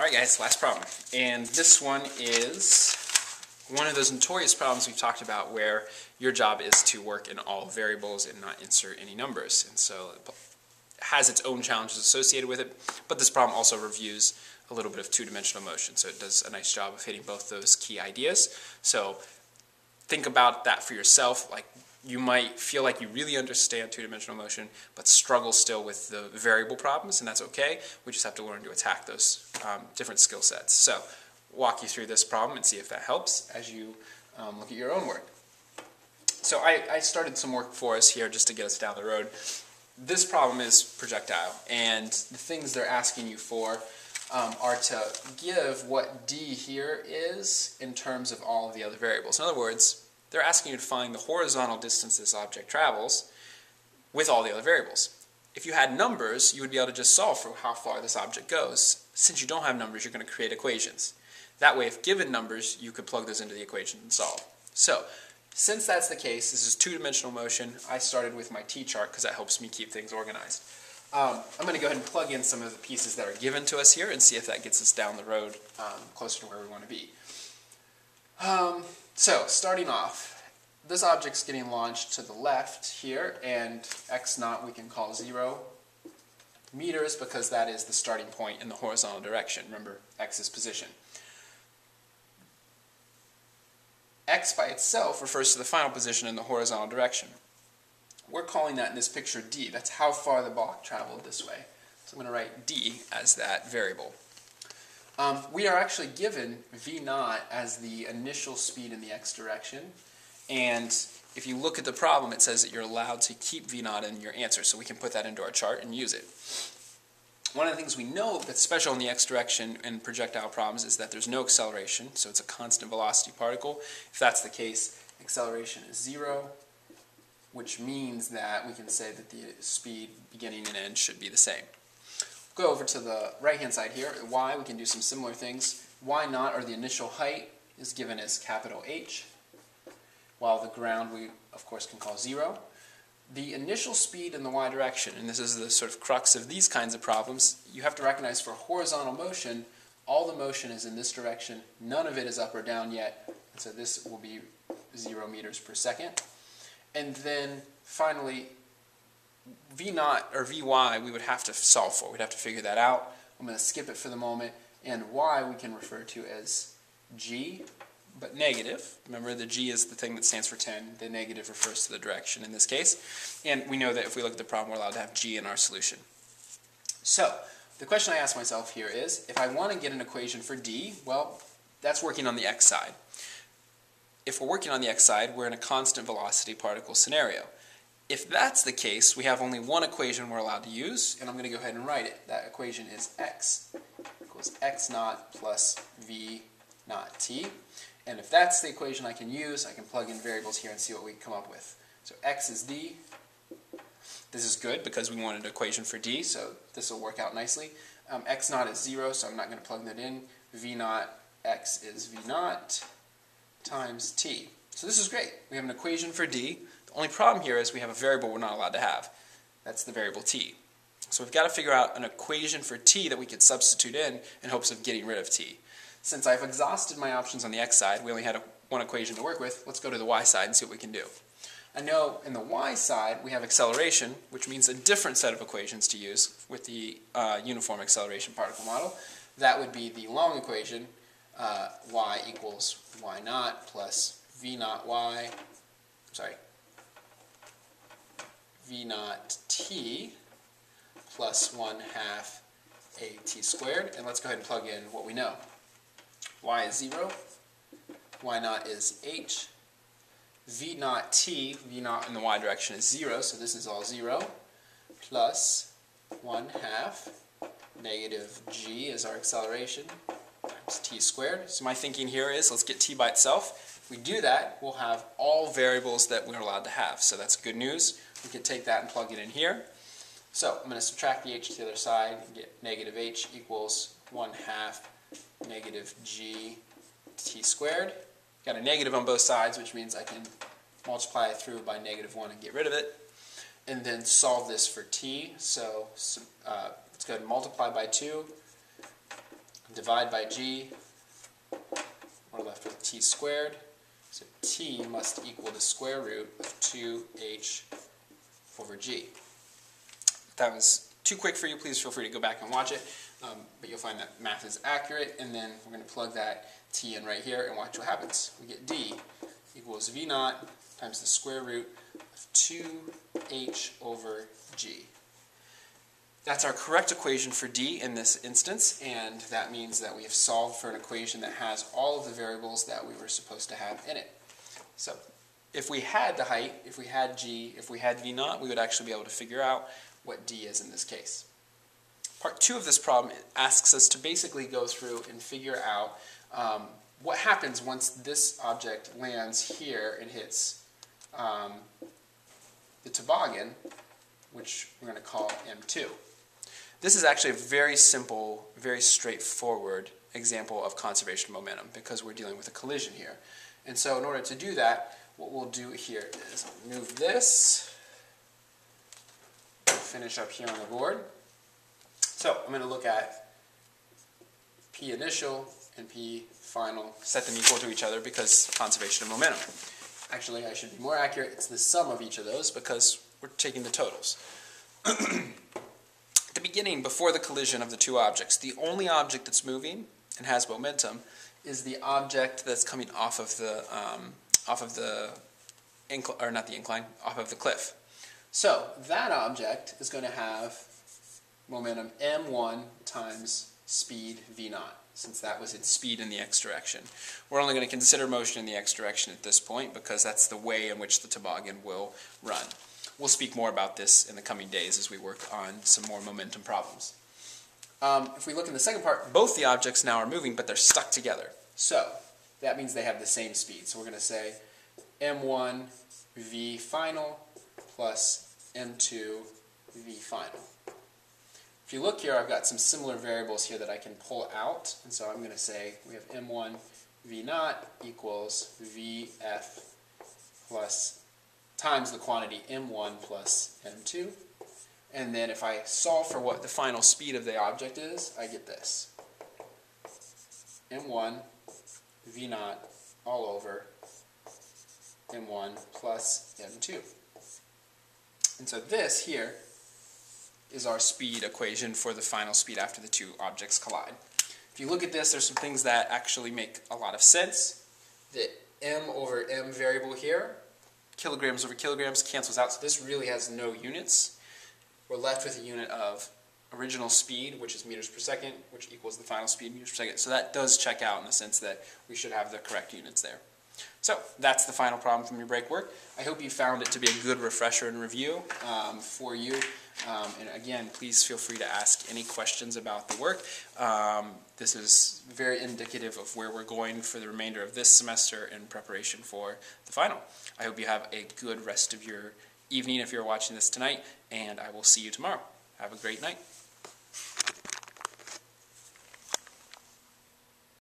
Alright guys, last problem. And this one is one of those notorious problems we've talked about where your job is to work in all variables and not insert any numbers. And so it has its own challenges associated with it, but this problem also reviews a little bit of two-dimensional motion. So it does a nice job of hitting both those key ideas. So think about that for yourself. Like, you might feel like you really understand two-dimensional motion, but struggle still with the variable problems, and that's okay. We just have to learn to attack those different skill sets. So, walk you through this problem and see if that helps as you look at your own work. So I started some work for us here just to get us down the road. This problem is projectile, and the things they're asking you for are to give what d here is in terms of all of the other variables. In other words, they're asking you to find the horizontal distance this object travels with all the other variables. If you had numbers, you would be able to just solve for how far this object goes. Since you don't have numbers, you're going to create equations. That way, if given numbers, you could plug those into the equation and solve. So, since that's the case, this is two-dimensional motion. I started with my T-chart because that helps me keep things organized. I'm going to go ahead and plug in some of the pieces that are given to us here and see if that gets us down the road closer to where we want to be. So, starting off, this object's getting launched to the left here, and x naught we can call 0 meters because that is the starting point in the horizontal direction. Remember, x is position. X by itself refers to the final position in the horizontal direction. We're calling that in this picture d. That's how far the block traveled this way. So I'm going to write d as that variable. We are actually given v naught as the initial speed in the x direction, and if you look at the problem, it says that you're allowed to keep v naught in your answer, so we can put that into our chart and use it. One of the things we know that's special in the x direction in projectile problems is that there's no acceleration, so it's a constant velocity particle. If that's the case, acceleration is 0, which means that we can say that the speed beginning and end should be the same. Go over to the right-hand side here. At y, we can do some similar things. Y naught, or the initial height, is given as capital H, while the ground we, of course, can call 0. The initial speed in the y direction, and this is the sort of crux of these kinds of problems, you have to recognize for horizontal motion, all the motion is in this direction. None of it is up or down yet, and so this will be 0 meters per second. And then, finally, v naught, or vy, we would have to solve for. We'd have to figure that out. I'm going to skip it for the moment, and y we can refer to as g, but negative. Remember, the g is the thing that stands for 10. The negative refers to the direction in this case. And we know that if we look at the problem, we're allowed to have g in our solution. So, the question I ask myself here is, if I want to get an equation for d, well, that's working on the x side. If we're working on the x side, we're in a constant velocity particle scenario. If that's the case, we have only one equation we're allowed to use, and I'm going to go ahead and write it. That equation is x equals x naught plus v naught t. And if that's the equation I can use, I can plug in variables here and see what we come up with. So x is d. This is good because we want an equation for d, so this will work out nicely. X naught is 0, so I'm not going to plug that in. V naught, x is v naught times t. So this is great. We have an equation for d. The only problem here is we have a variable we're not allowed to have. That's the variable t. So we've got to figure out an equation for t that we could substitute in hopes of getting rid of t. Since I've exhausted my options on the x side, we only had one equation to work with, let's go to the y side and see what we can do. I know in the y side we have acceleration, which means a different set of equations to use with the uniform acceleration particle model. That would be the long equation, y equals y naught plus v naught y, v naught t plus 1/2 a t squared. And let's go ahead and plug in what we know. Y is 0, y naught is h, v naught t, v naught in the y direction is 0, so this is all 0, plus 1/2 negative g is our acceleration, times t squared. So my thinking here is, let's get t by itself. If we do that, we'll have all variables that we're allowed to have, so that's good news. We can take that and plug it in here. So I'm going to subtract the h to the other side and get negative h equals 1/2 negative g t squared. Got a negative on both sides, which means I can multiply it through by -1 and get rid of it. And then solve this for t. So let's go ahead and multiply by 2. divide by g, we're left with t squared. So t must equal the square root of 2h over g. If that was too quick for you, please feel free to go back and watch it. But you'll find that math is accurate, and then we're going to plug that t in right here and watch what happens. We get d equals v naught times the square root of 2h over g. That's our correct equation for d in this instance, and that means that we have solved for an equation that has all of the variables that we were supposed to have in it. So if we had the height, if we had g, if we had v naught, we would actually be able to figure out what d is in this case. Part 2 of this problem asks us to basically go through and figure out what happens once this object lands here and hits the toboggan, which we're going to call M2. This is actually a very simple, very straightforward example of conservation of momentum because we're dealing with a collision here. And so in order to do that, what we'll do here is move this, finish up here on the board. So I'm going to look at P initial and P final, set them equal to each other because conservation of momentum. Actually, I should be more accurate, it's the sum of each of those because we're taking the totals. At the beginning, before the collision of the two objects, the only object that's moving and has momentum is the object that's coming off of the cliff. So that object is going to have momentum m1 times speed v naught, since that was its speed in the x direction. We're only going to consider motion in the x direction at this point because that's the way in which the toboggan will run. We'll speak more about this in the coming days as we work on some more momentum problems. If we look in the second part, both the objects now are moving, but they're stuck together. So that means they have the same speed. So we're going to say m1 v final plus m2 v final. If you look here, I've got some similar variables here that I can pull out. And so I'm going to say we have m1 v naught equals vf plus times the quantity m1 plus m2. And then if I solve for what the final speed of the object is, I get this. m1 v naught all over m1 plus m2. And so this here is our speed equation for the final speed after the two objects collide. If you look at this, there's some things that actually make a lot of sense. The m over m variable here, kilograms over kilograms, cancels out, so this really has no units. We're left with a unit of original speed, which is meters per second, which equals the final speed, meters per second. So that does check out in the sense that we should have the correct units there. So that's the final problem from your break work. I hope you found it to be a good refresher and review for you. And again, please feel free to ask any questions about the work. This is very indicative of where we're going for the remainder of this semester in preparation for the final. I hope you have a good rest of your evening if you're watching this tonight, and I will see you tomorrow. Have a great night.